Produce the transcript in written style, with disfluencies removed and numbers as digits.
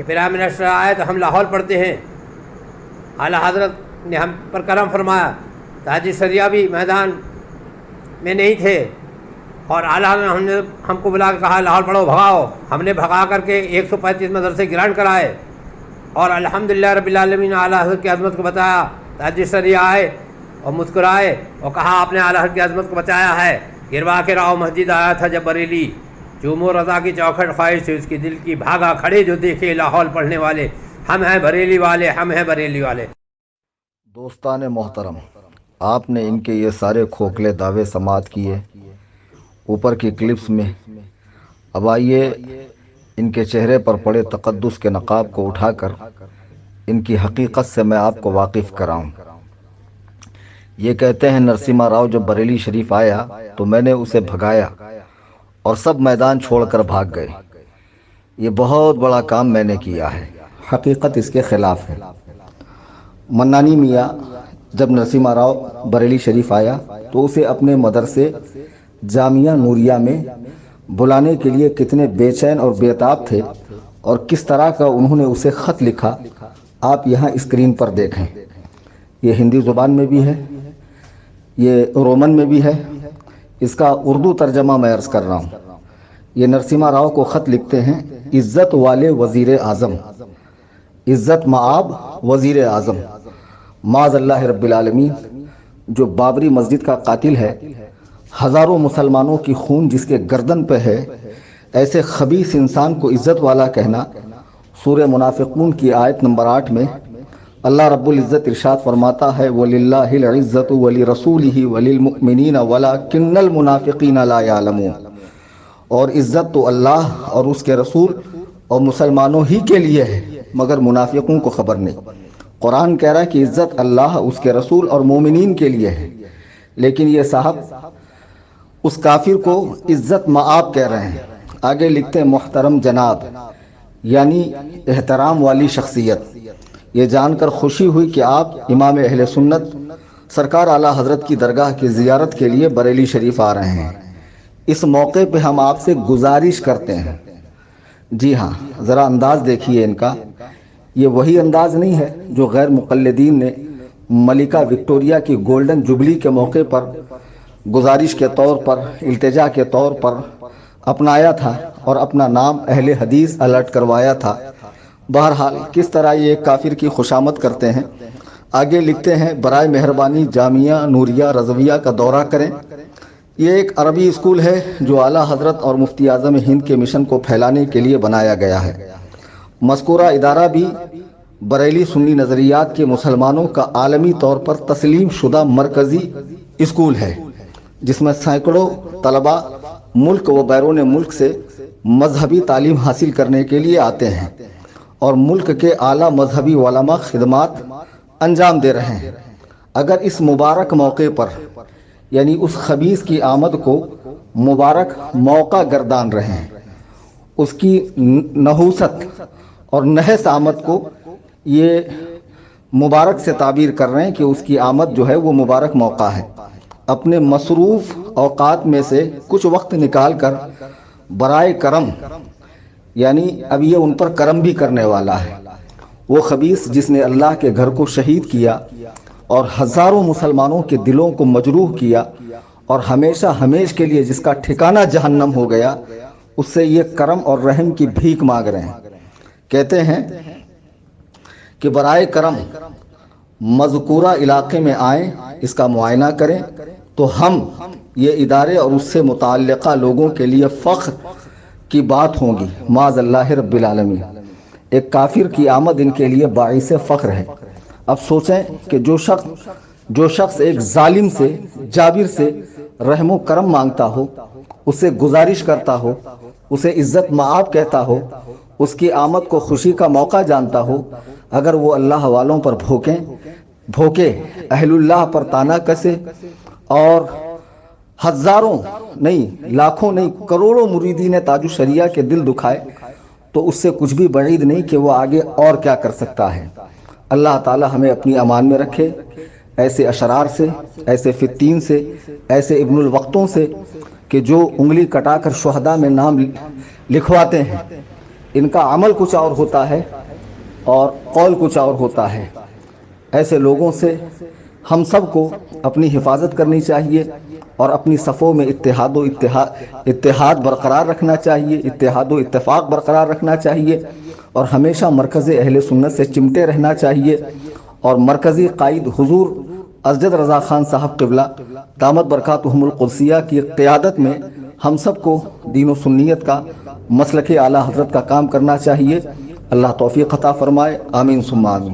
کہ prime minister آئے تو ہم لاہور پڑھتے ہیں. اعلیٰ حضرت نے ہم پر کرم فرمایا. تاجر شریعہ بھی میدان میں نہیں تھے اور اعلیٰ حضرت نے ہم کو بلا کے کہا لاہور پڑھو بھگاؤ. ہم نے بھگا کر کے 135 مدرسے گرانٹ کرائے اور الحمدللہ رب العالمین اعلیٰ حضرت کی عظمت کو بتایا. تاجر شریعہ آئے اور مسکرائے اور کہا آپ نے اعلیٰ حضرت کی عظمت کو بچایا ہے. گروا کے راؤ مسجد آیا تھا جب بریلی, چومو رضا کی چوکھٹ خواہش سے اس کی دل کی بھاگا کھڑے جو دیکھے لاہور پڑھنے والے. ہم ہیں بریلی والے, ہم ہیں بریلی والے. دوستان محترم, آپ نے ان کے یہ سارے کھوکھلے دعوے سماعت کیے اوپر کی کلپس میں. اب آئیے ان کے چہرے پر پڑے تقدس کے نقاب کو اٹھا کر ان کی حقیقت سے میں آپ کو واقف کراؤں. یہ کہتے ہیں نرسمہا راؤ جب بریلی شریف آیا تو میں نے اسے بھگایا اور سب میدان چھوڑ کر بھاگ گئے. یہ بہت بڑا کام میں نے کیا ہے. حقیقت اس کے خلاف ہے. منانی میاں جب نرسمہا راؤ بریلی شریف آیا تو اسے اپنے مدرسے جامعہ نوریہ میں بلانے کے لیے کتنے بے چین اور بےتاب تھے اور کس طرح کا انہوں نے اسے خط لکھا آپ یہاں اسکرین پر دیکھیں. یہ ہندی زبان میں بھی ہے, یہ رومن میں بھی ہے. اس کا اردو ترجمہ میں عرض کر رہا ہوں. یہ نرسمہا راؤ کو خط لکھتے ہیں عزت والے وزیر اعظم, عزت مآب وزیر اعظم, معاذ اللہ رب العالمین, جو بابری مسجد کا قاتل ہے, ہزاروں مسلمانوں کی خون جس کے گردن پہ ہے, ایسے خبیث انسان کو عزت والا کہنا. سورہ منافقون کی آیت نمبر 8 میں اللہ رب العزت ارشاد فرماتا ہے وَلِلَّهِ الْعِزَّةُ وَلِرَسُولِهِ وَلِلْمُؤْمِنِينَ وَلَكِنَّ الْمُنَافِقِينَ لَا يَعْلَمُونَ. اور عزت تو اللہ اور اس کے رسول اور مسلمانوں ہی کے لیے ہے مگر منافقوں کو خبر نہیں. قرآن کہہ رہا ہے کہ عزت اللہ, اس کے رسول اور مومنین کے لیے ہے, لیکن یہ صاحب اس کافر کو عزت مآب کہہ رہے ہیں. آگے لکھتے ہیں محترم جناب, یعنی احترام والی شخصیت. یہ جان کر خوشی ہوئی کہ آپ امام اہل سنت سرکار اعلیٰ حضرت کی درگاہ کی زیارت کے لیے بریلی شریف آ رہے ہیں. اس موقع پہ ہم آپ سے گزارش کرتے ہیں. جی ہاں, ذرا انداز دیکھیے ان کا. یہ وہی انداز نہیں ہے جو غیر مقلدین نے ملکہ وکٹوریہ کی گولڈن جوبلی کے موقع پر گزارش کے طور پر, التجا کے طور پر اپنایا تھا اور اپنا نام اہل حدیث الرٹ کروایا تھا. بہرحال کس طرح یہ ایک کافر کی خوشامد کرتے ہیں. آگے لکھتے ہیں برائے مہربانی جامعہ نوریہ رضویہ کا دورہ کریں. یہ ایک عربی اسکول ہے جو اعلیٰ حضرت اور مفتی اعظم ہند کے مشن کو پھیلانے کے لیے بنایا گیا ہے. مذکورہ ادارہ بھی بریلی سنی نظریات کے مسلمانوں کا عالمی طور پر تسلیم شدہ مرکزی اسکول ہے جس میں سینکڑوں طلباء ملک و بیرون ملک سے مذہبی تعلیم حاصل کرنے کے لیے آتے ہیں اور ملک کے اعلیٰ مذہبی علماء خدمات انجام دے رہے ہیں. اگر اس مبارک موقع پر یعنی اس خبیث کی آمد کو مبارک موقع گردان رہے ہیں, اس کی نحوست اور نحس آمد کو یہ مبارک سے تعبیر کر رہے ہیں کہ اس کی آمد جو ہے وہ مبارک موقع ہے. اپنے مصروف اوقات میں سے کچھ وقت نکال کر برائے کرم, یعنی اب یہ ان پر کرم بھی کرنے والا ہے, وہ خبیث جس نے اللہ کے گھر کو شہید کیا اور ہزاروں مسلمانوں کے دلوں کو مجروح کیا اور ہمیشہ ہمیش کے لیے جس کا ٹھکانہ جہنم ہو گیا, اس سے یہ کرم اور رحم کی بھیک مانگ رہے ہیں. کہتے ہیں کہ برائے کرم مذکورہ علاقے میں آئیں, اس کا معائنہ کریں تو ہم یہ ادارے اور اس سے متعلقہ لوگوں کے لیے فخر کی بات ہوں گی. معاذ اللہ رب العالمین, ایک کافر کی آمد ان کے لیے باعث فخر ہے. اب سوچیں کہ جو شخص ایک ظالم سے, جابر سے رحم و کرم مانگتا ہو, اسے گزارش کرتا ہو, اسے عزت مآب کہتا ہو, اس کی آمد کو خوشی کا موقع جانتا ہو, اگر وہ اللہ والوں پر بھوکے, اہل اللہ پر تانا کسے اور ہزاروں نہیں, لاکھوں نہیں, کروڑوں مریدین تاج الشریعہ کے دل دکھائے, تو اس سے کچھ بھی بعید نہیں کہ وہ آگے اور کیا کر سکتا ہے. اللہ تعالی ہمیں اپنی امان میں رکھے ایسے اشرار سے, ایسے فتین سے, ایسے ابن الوقتوں سے کہ جو انگلی کٹا کر شہداء میں نام لکھواتے ہیں. ان کا عمل کچھ اور ہوتا ہے اور قول کچھ اور ہوتا ہے. ایسے لوگوں سے ہم سب کو اپنی حفاظت کرنی چاہیے اور اپنی صفوں میں اتحاد برقرار رکھنا چاہیے، اتحاد و اتفاق برقرار رکھنا چاہیے، اور ہمیشہ مرکز اہل سنت سے چمٹے رہنا چاہیے. اور مرکزی قائد حضور اسجد رضا خان صاحب قبلہ دامت برکاتہم القدسیہ کی قیادت میں ہم سب کو دین و سنیت کا، مسلک اعلیٰ حضرت کا کام کرنا چاہیے. اللہ توفیق عطا فرمائے. آمین ثم آمین.